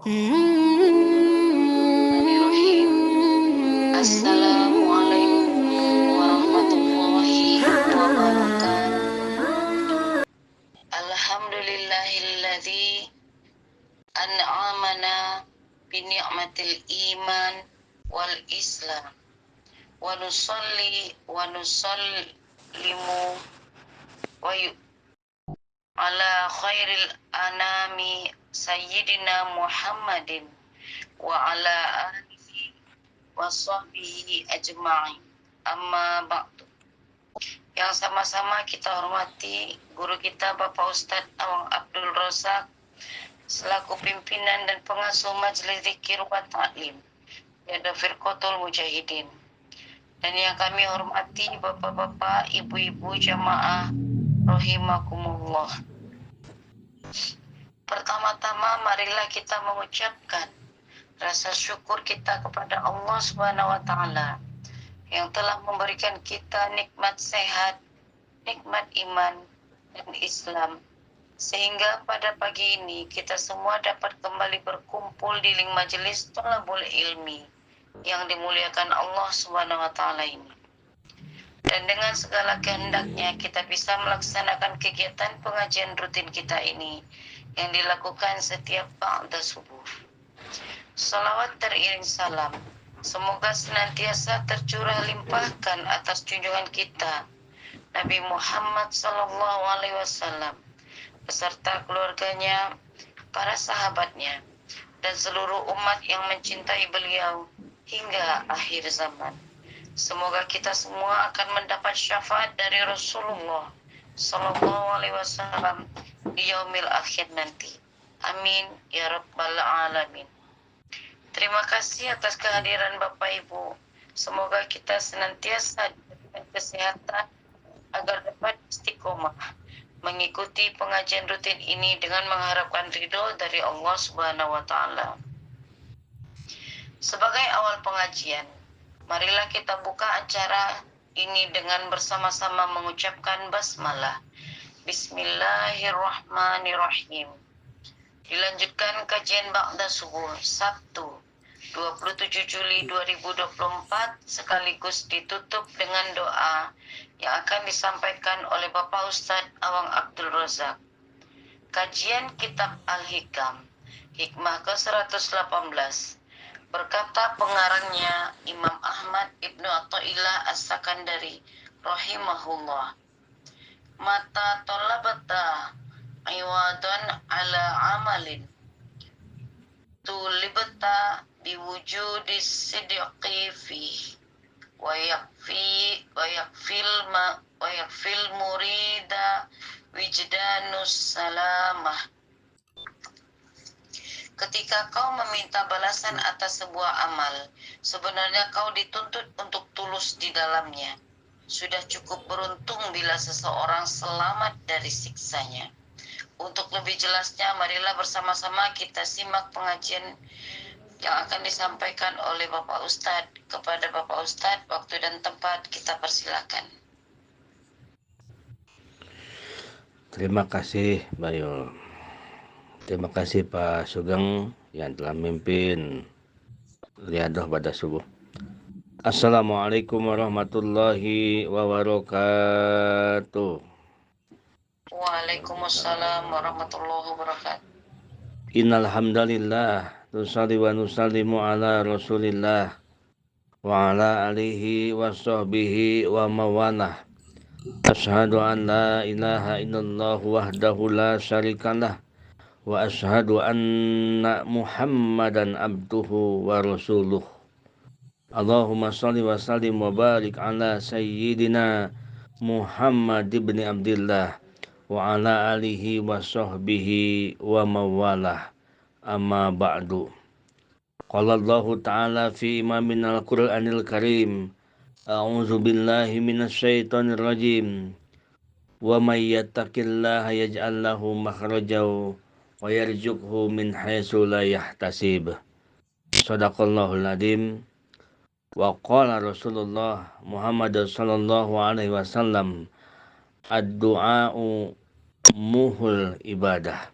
Bismillahirrahmanirrahim. Assalamualaikum warahmatullahi wabarakatuh. Alhamdulillahilladzi an'amana bini'matil iman wal islam wa nusalli wa nusallimu wa ala khairil anami sayyidina Muhammadin wa ala alihi wa sahbihi ajma'in. Amma ba'du. Yang sama-sama kita hormati guru kita Bapak Ustadz Awang Abdul Razak selaku pimpinan dan pengasuh Majelis Zikir wa Ta'lim Yada Firqatul Mujahidin, dan yang kami hormati bapak-bapak, ibu-ibu jamaah rahimakumullah. Pertama-tama marilah kita mengucapkan rasa syukur kita kepada Allah Subhanahu wa Ta'ala yang telah memberikan kita nikmat sehat, nikmat iman dan Islam, sehingga pada pagi ini kita semua dapat kembali berkumpul di majelis thalabul ilmi yang dimuliakan Allah Subhanahu wa Ta'ala ini. Dan dengan segala kehendaknya kita bisa melaksanakan kegiatan pengajian rutin kita ini yang dilakukan setiap ba'da subuh. Salawat teriring salam semoga senantiasa tercurah limpahkan atas junjungan kita Nabi Muhammad SAW beserta keluarganya, para sahabatnya, dan seluruh umat yang mencintai beliau hingga akhir zaman. Semoga kita semua akan mendapat syafaat dari Rasulullah SAW di yaumil akhir nanti. Amin ya rabbal alamin. Terima kasih atas kehadiran Bapak Ibu. Semoga kita senantiasa diberikan kesehatan agar dapat istiqomah mengikuti pengajian rutin ini dengan mengharapkan ridho dari Allah Subhanahu wa Ta'ala. Sebagai awal pengajian, marilah kita buka acara ini dengan bersama-sama mengucapkan basmalah. Bismillahirrahmanirrahim. Dilanjutkan kajian ba'da subuh Sabtu 27 Juli 2024 sekaligus ditutup dengan doa yang akan disampaikan oleh Bapak Ustadz Awang Abdul Razak. Kajian Kitab Al-Hikam, Hikmah ke-118. Berkata pengarangnya Imam Ahmad Ibnu Athaillah As-Sakandari rahimahullah, mata tolabata iwadan ala amalin tulibata biwujudi sidqi fi wa yakfil murida wijdanus salamah. Ketika kau meminta balasan atas sebuah amal, sebenarnya kau dituntut untuk tulus di dalamnya. Sudah cukup beruntung bila seseorang selamat dari siksanya. Untuk lebih jelasnya, marilah bersama-sama kita simak pengajian yang akan disampaikan oleh Bapak Ustadz. Kepada Bapak Ustadz, waktu dan tempat kita persilakan. Terima kasih Bayul. Terima kasih Pak Sugeng yang telah memimpin riadah pada subuh. Assalamualaikum warahmatullahi wabarakatuh. Waalaikumsalam warahmatullahi wabarakatuh. Innal hamdalillah nusalli wa nusallimu ala Rasulillah wa ala alihi wa sahbihi wa mawalah. Ashhadu an la ilaha illallah wahdahu la syarikalah wa ashhadu anna Muhammadan abduhu wa rasuluh. Allahumma salli wa sallim wa barik ala sayyidina Muhammad ibn Abdillah wa ala alihi wa sahbihi wa mawalah. Amma ba'du. Qala Allah ta'ala fi imamin al-Qur'anil Karim, a'udzu billahi minasyaitonir rajim, wa may yattaqillaha yaj'al lahu makhrajan wa yarzuqhu min haitsu la yahtasib. Shadaqallahul adzim. Wa qala Rasulullah Muhammad sallallahu alaihi wasallam, ad-du'a'u muhul ibadah.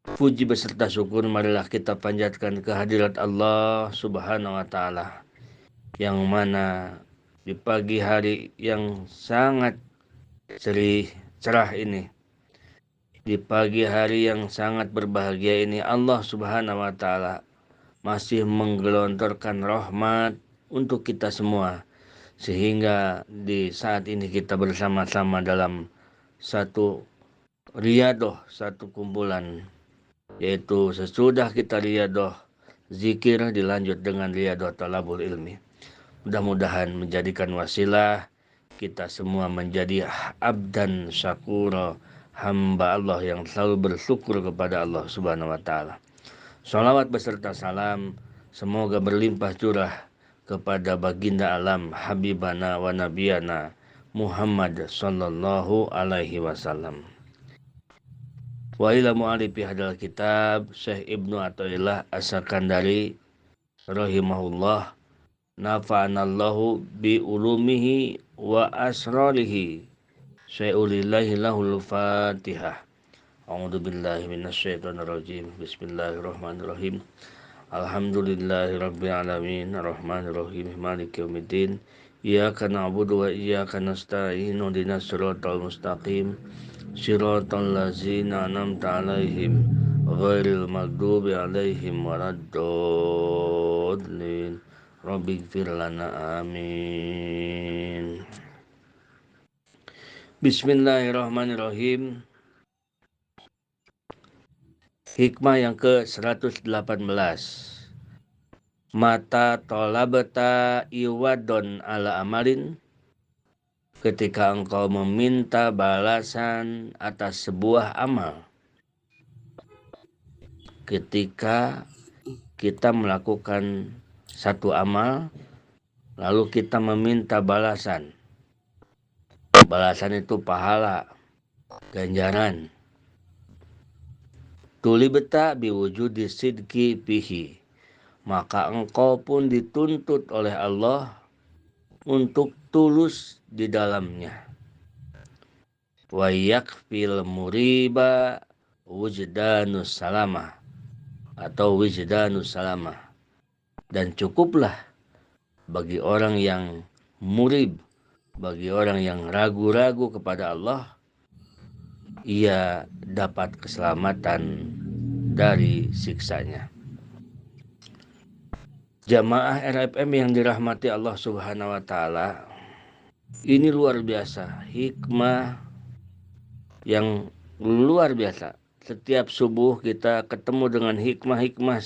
Puji beserta syukur marilah kita panjatkan kehadirat Allah Subhanahu wa taala, yang mana di pagi hari yang sangat cerah ini, di pagi hari yang sangat berbahagia ini, Allah Subhanahu wa taala masih menggelontorkan rahmat untuk kita semua, sehingga di saat ini kita bersama-sama dalam satu riyadoh, satu kumpulan, yaitu sesudah kita riyadoh zikir dilanjut dengan riyadoh talabul ilmi. Mudah-mudahan menjadikan wasilah kita semua menjadi abdan syakura, hamba Allah yang selalu bersyukur kepada Allah Subhanahu wa taala. Shalawat beserta salam semoga berlimpah curah kepada baginda alam habibana wa nabiyana Muhammad sallallahu alaihi wasallam. Wa ila mu'alifi hadal kitab Syekh Ibnu Athaillah As-Sakandari rahimahullah, nafa'anallahu bi ulumihi wa asrarihi. Syai'ulillahi lahul fatihah. A'udzu billahi minasyaitonir rajim. Bismillahirrahmanirrahim. Alhamdulillahirabbil alamin, arrahmanir rahim, maliki yaumiddin. Iyyaka na'budu wa iyyaka nasta'in. Ihdinas siratal mustaqim. Siratal ladzina an'amta 'alaihim ghairil maghdubi 'alaihim waladdallin. Rabbighfir lana, amin. Bismillahirrahmanirrahim. Hikmah yang ke-118. Mata tolabata iwadon ala amalin, ketika engkau meminta balasan atas sebuah amal. Ketika kita melakukan satu amal, lalu kita meminta balasan. Balasan itu pahala, ganjaran. Tulibta biwujudi sidqi bihi, maka engkau pun dituntut oleh Allah untuk tulus di dalamnya. Wa yakfil muriba wujdanus salamah, atau wijdanus salamah, dan cukuplah bagi orang yang murib, bagi orang yang ragu-ragu kepada Allah, ia dapat keselamatan dari siksanya. Jamaah RFM yang dirahmati Allah Subhanahu wa taala, ini luar biasa, hikmah yang luar biasa. Setiap subuh kita ketemu dengan hikmah-hikmah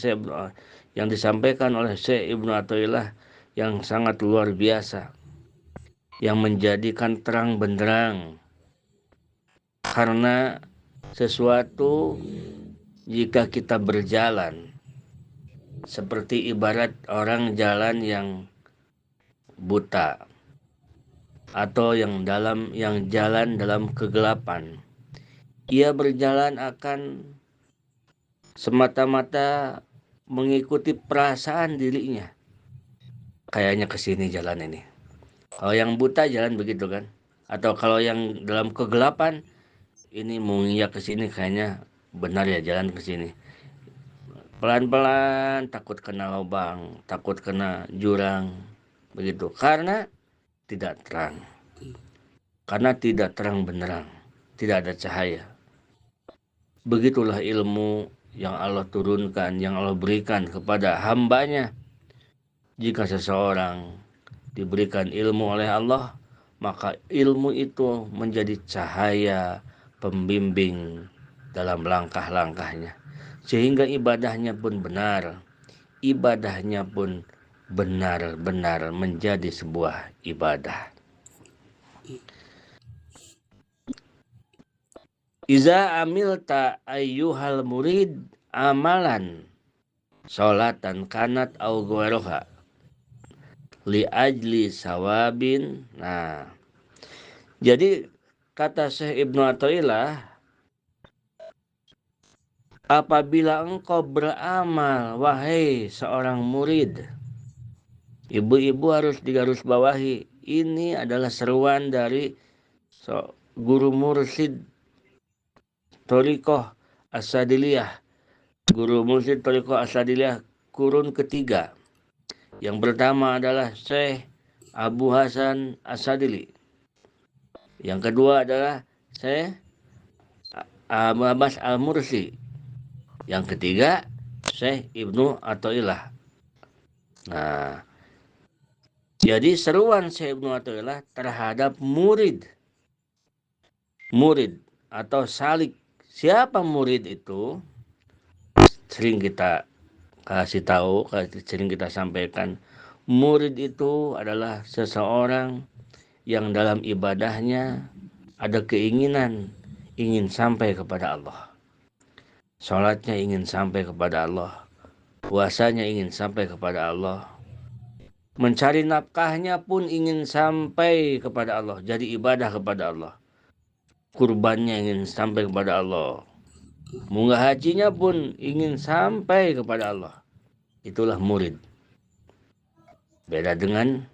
yang disampaikan oleh Syekh Ibnu Athaillah yang sangat luar biasa, yang menjadikan terang benderang. Karena sesuatu jika kita berjalan seperti ibarat orang jalan yang buta, atau yang jalan dalam kegelapan. Ia berjalan akan semata-mata mengikuti perasaan dirinya. Kayaknya ke sini jalan ini. Kalau yang buta jalan begitu kan? Atau kalau yang dalam kegelapan, ini mau nginjak ke sini kayaknya benar ya jalan ke sini. Pelan-pelan, takut kena lubang, takut kena jurang, begitu. Karena tidak terang. Karena tidak terang benderang, tidak ada cahaya. Begitulah ilmu yang Allah turunkan, yang Allah berikan kepada hambanya. Jika seseorang diberikan ilmu oleh Allah, maka ilmu itu menjadi cahaya pembimbing dalam langkah-langkahnya. Sehingga ibadahnya pun benar. Ibadahnya pun benar-benar menjadi sebuah ibadah. Iza amilta ayyuhal murid amalan sholatan kanat au ghairuha li ajli sawabin. Nah, jadi kata Syekh Ibnu Athaillah, apabila engkau beramal, wahai seorang murid, ibu-ibu harus digarisbawahi, ini adalah seruan dari guru mursyid Thariqah As-Sadiliyah, guru mursyid Thariqah Asadiliyah kurun ketiga. Yang pertama adalah Syekh Abu Hasan Asadili. Yang kedua adalah Syekh Abbas Al-Mursi. Yang ketiga Syekh Ibnu Athaillah. Nah, jadi seruan Syekh Ibnu Athaillah terhadap murid atau salik. Siapa murid itu? Sering kita kasih tahu, sering kita sampaikan. Murid itu adalah seseorang yang dalam ibadahnya ada keinginan ingin sampai kepada Allah. Salatnya ingin sampai kepada Allah. Puasanya ingin sampai kepada Allah. Mencari nafkahnya pun ingin sampai kepada Allah. Jadi ibadah kepada Allah. Kurbannya ingin sampai kepada Allah. Munggah hajinya pun ingin sampai kepada Allah. Itulah murid. Beda dengan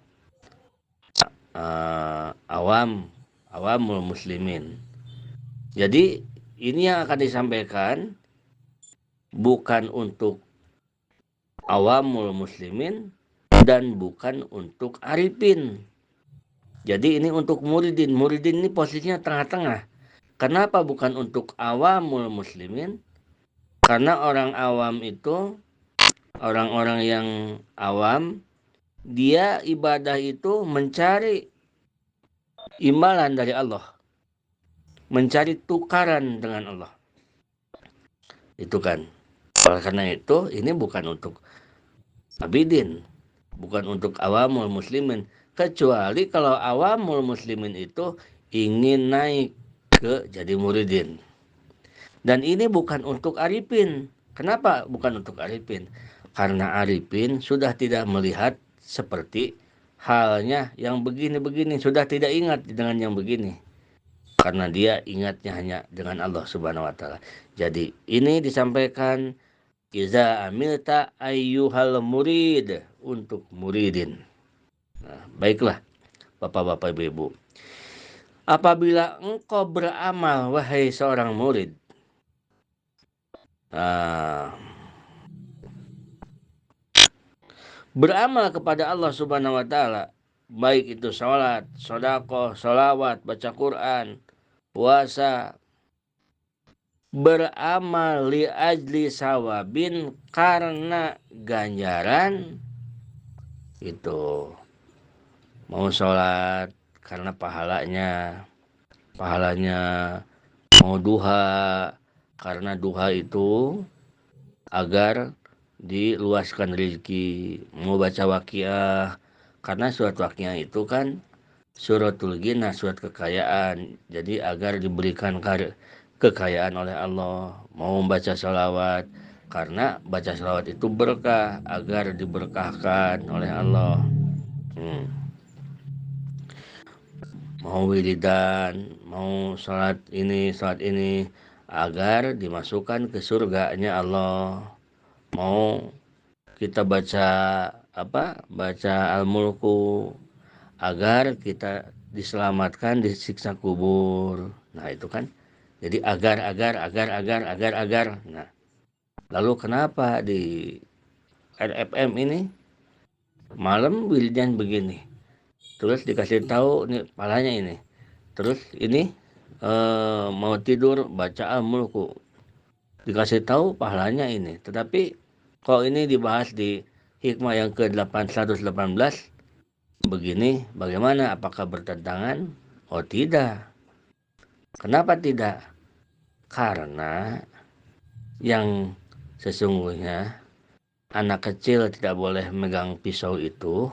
awamul muslimin. Jadi ini yang akan disampaikan bukan untuk awamul muslimin dan bukan untuk arifin. Jadi ini untuk muridin. Muridin ini posisinya tengah-tengah. Kenapa bukan untuk awamul muslimin? Karena orang awam itu, orang-orang yang awam, dia ibadah itu mencari imbalan dari Allah. Mencari tukaran dengan Allah. Itu kan. Oleh karena itu, ini bukan untuk abidin. Bukan untuk awamul muslimin. Kecuali kalau awamul muslimin itu ingin naik ke jadi muridin. Dan ini bukan untuk arifin. Kenapa bukan untuk arifin? Karena arifin sudah tidak melihat seperti halnya yang begini-begini. Sudah tidak ingat dengan yang begini. Karena dia ingatnya hanya dengan Allah Subhanahu wa ta'ala. Jadi ini disampaikan iza amilta ayyuhal murid, untuk muridin. Nah, baiklah Bapak-bapak Ibu-ibu. Apabila engkau beramal wahai seorang murid, beramal kepada Allah Subhanahu wa ta'ala, baik itu sholat, sodaqoh, sholawat, baca Quran, puasa, beramal li ajli sawabin, karena ganjaran. Itu mau sholat karena pahalanya, mau duha karena duha itu agar diluaskan rezeki, mau baca waqiah karena surat waqiah itu kan suratul ghina, surat kekayaan, jadi agar diberikan kekayaan oleh Allah. Mau membaca sholawat karena baca sholawat itu berkah, agar diberkahkan oleh Allah. Mau wiridan, mau sholat ini agar dimasukkan ke surganya Allah. Mau kita baca Al-Mulku agar kita diselamatkan disiksa kubur. Nah itu kan. Jadi agar. Nah, lalu kenapa di RFM ini malam wiridan begini? Terus dikasih tahu nih palanya ini. Terus ini mau tidur baca Al-Mulku. Dikasih tahu pahalanya ini. Tetapi kok ini dibahas di hikmah yang ke-118 begini, bagaimana? Apakah bertentangan? Oh tidak. Kenapa tidak? Karena yang sesungguhnya anak kecil tidak boleh megang pisau itu.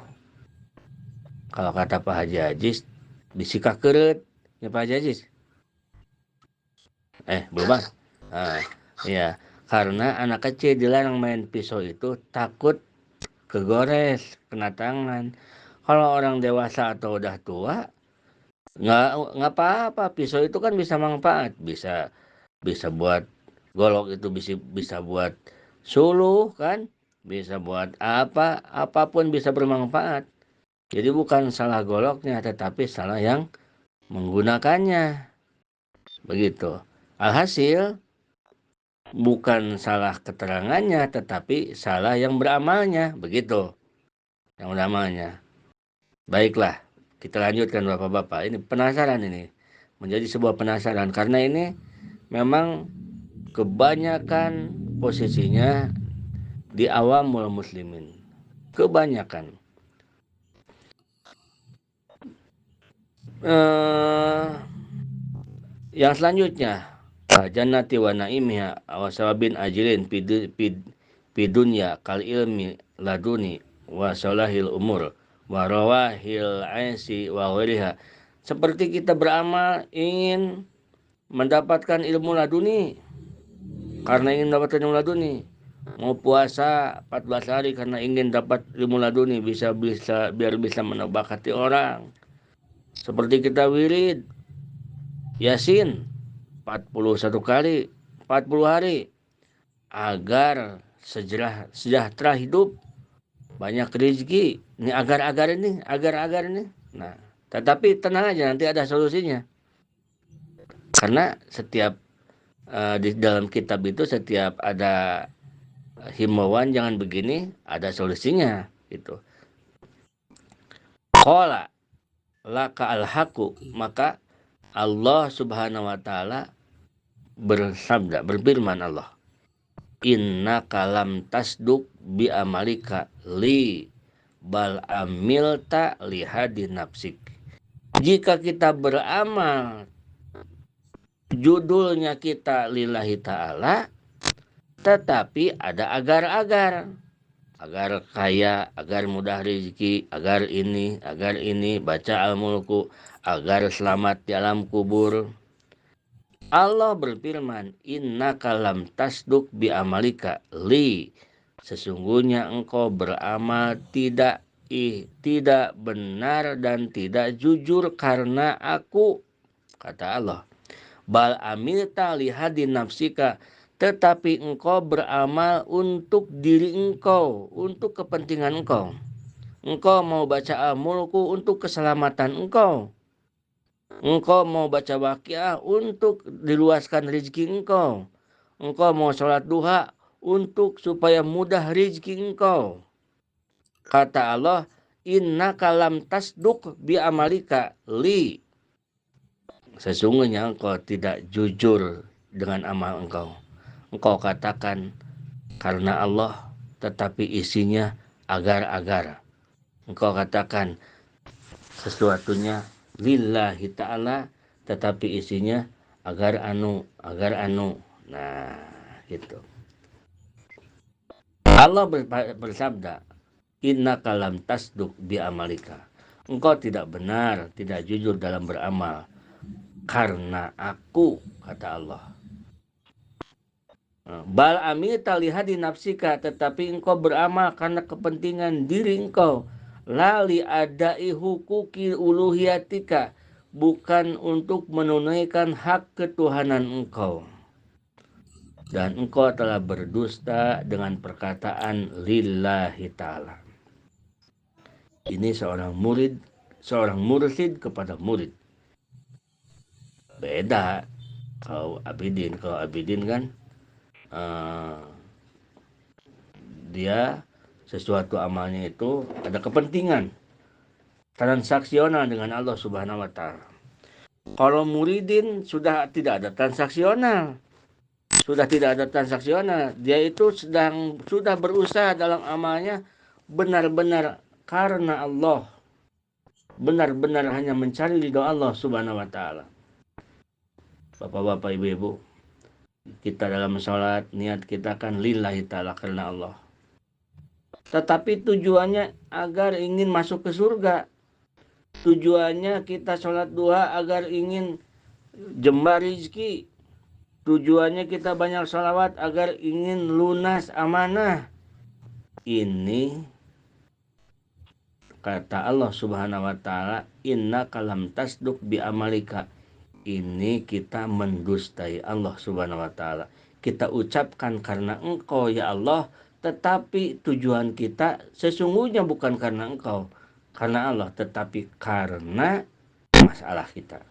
Kalau kata Pak Haji Ajis, disikak keret. Ya Pak Haji Ajis? Belum. Ya, karena anak kecil dilarang main pisau itu takut kegores, kena tangan. Kalau orang dewasa atau udah tua, nggak apa-apa. Pisau itu kan bisa manfaat, bisa buat golok, itu bisa buat suluh kan, bisa buat apapun bisa bermanfaat. Jadi bukan salah goloknya, tetapi salah yang menggunakannya. Begitu. Alhasil bukan salah keterangannya, tetapi salah yang beramalnya, begitu. Yang beramalnya. Baiklah, kita lanjutkan Bapak-bapak. Ini penasaran ini. Menjadi sebuah penasaran karena ini memang kebanyakan posisinya di awamul muslimin. Kebanyakan. Yang selanjutnya, jannati wa naimiha wa sawabin ajrin pidunya kal ilmi laduni wa salahil umur wa rawahil aisi wa ghairiha. Seperti kita beramal ingin mendapatkan ilmu laduni, karena ingin mendapatkan ilmu laduni. Mau puasa 14 hari karena ingin dapat ilmu laduni, biar bisa menebak hati orang. Seperti kita wirid Yasin 41 kali 40 hari agar sejahtera hidup, banyak rezeki. Ini agar-agar ini. Nah, tetapi tenang aja, nanti ada solusinya. Karena setiap di dalam kitab itu setiap ada himbauan jangan begini, ada solusinya gitu. Qala laka al-haqu, maka Allah Subhanahu wa taala bersabda, berfirman Allah, inna kalam tasduk bi amalika li bal amilta lihadi nafsik. Jika kita beramal judulnya kita lillahi ta'ala, tetapi ada agar-agar. Agar kaya, agar mudah rezeki, agar ini, baca al-mulku, agar selamat di alam kubur. Allah berfirman, inna kalam tasduk bi amalika li. Sesungguhnya engkau beramal tidak benar dan tidak jujur karena aku, kata Allah. Bal amilta lihadi nafsika, tetapi engkau beramal untuk diri engkau, untuk kepentingan engkau. Engkau mau baca al-mulku untuk keselamatan engkau. Engkau mau baca waqiah untuk diluaskan rezeki engkau. Engkau mau sholat duha untuk supaya mudah rezeki engkau. Kata Allah, inna kalam tasduk bi amalika li. Sesungguhnya engkau tidak jujur dengan amal engkau. Engkau katakan karena Allah, tetapi isinya agar-agar. Engkau katakan sesuatunya lillahi ta'ala, tetapi isinya agar anu. Nah, gitu. Allah bersabda, inna kalam tasduk bi amalika. Engkau tidak benar, tidak jujur dalam beramal karena aku, kata Allah. Bal amilta lihadi nafsika, tetapi engkau beramal karena kepentingan diri engkau. Lali adai hukuki uluhiyatika, bukan untuk menunaikan hak ketuhanan engkau. Dan engkau telah berdusta dengan perkataan lillahi ta'ala. Ini seorang mursyid kepada murid. Beda kalau Abidin kan dia sesuatu amalnya itu ada kepentingan transaksional dengan Allah Subhanahu wa taala. Kalau muridin sudah tidak ada transaksional. Dia itu sudah berusaha dalam amalnya benar-benar karena Allah. Benar-benar hanya mencari ridho Allah Subhanahu wa taala. Bapak-bapak, ibu-ibu, kita dalam sholat niat kita kan lillahi ta'ala, karena Allah. Tetapi tujuannya agar ingin masuk ke surga. Tujuannya kita sholat duha agar ingin jembar rezeki. Tujuannya kita banyak sholawat agar ingin lunas amanah. Ini kata Allah Subhanahu wa taala, inna kalam tasduk bi amalika. Ini kita mendustai Allah Subhanahu wa taala. Kita ucapkan karena engkau ya Allah, tetapi tujuan kita sesungguhnya bukan karena engkau, karena Allah, tetapi karena masalah kita.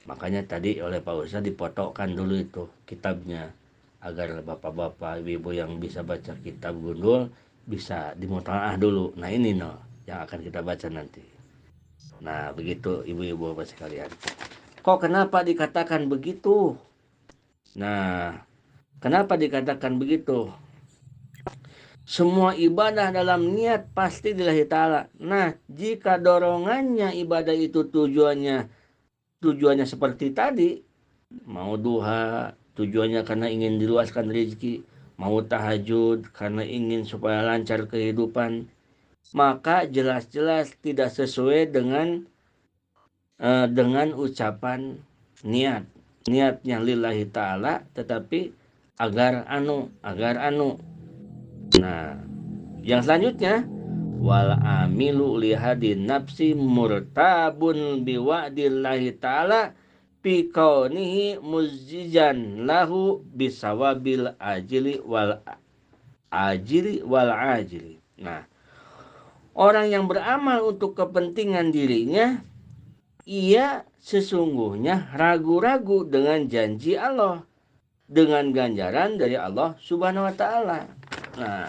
Makanya tadi oleh Pak Ustaz dipotokkan dulu itu kitabnya. agar bapak-bapak, ibu-ibu yang bisa baca kitab gundul bisa dimutalaah dulu. Nah ini yang akan kita baca nanti. Nah begitu ibu-ibu bapak sekalian. Kok kenapa dikatakan begitu? Nah, kenapa dikatakan begitu? Semua ibadah dalam niat pasti lillahi ta'ala. Nah, jika dorongannya ibadah itu tujuannya seperti tadi, mau duha, tujuannya karena ingin diluaskan rezeki, mau tahajud karena ingin supaya lancar kehidupan, maka jelas-jelas tidak sesuai dengan ucapan niat. Niatnya lillahi ta'ala, tetapi agar anu. Nah, yang selanjutnya, wal amilu lihadin nafsi murtabun biwa'dillahi ta'ala fi kaunihi muzjijan lahu bisawabil ajili. Nah, orang yang beramal untuk kepentingan dirinya, ia sesungguhnya ragu-ragu dengan janji Allah, dengan ganjaran dari Allah Subhanahu wa taala. Nah,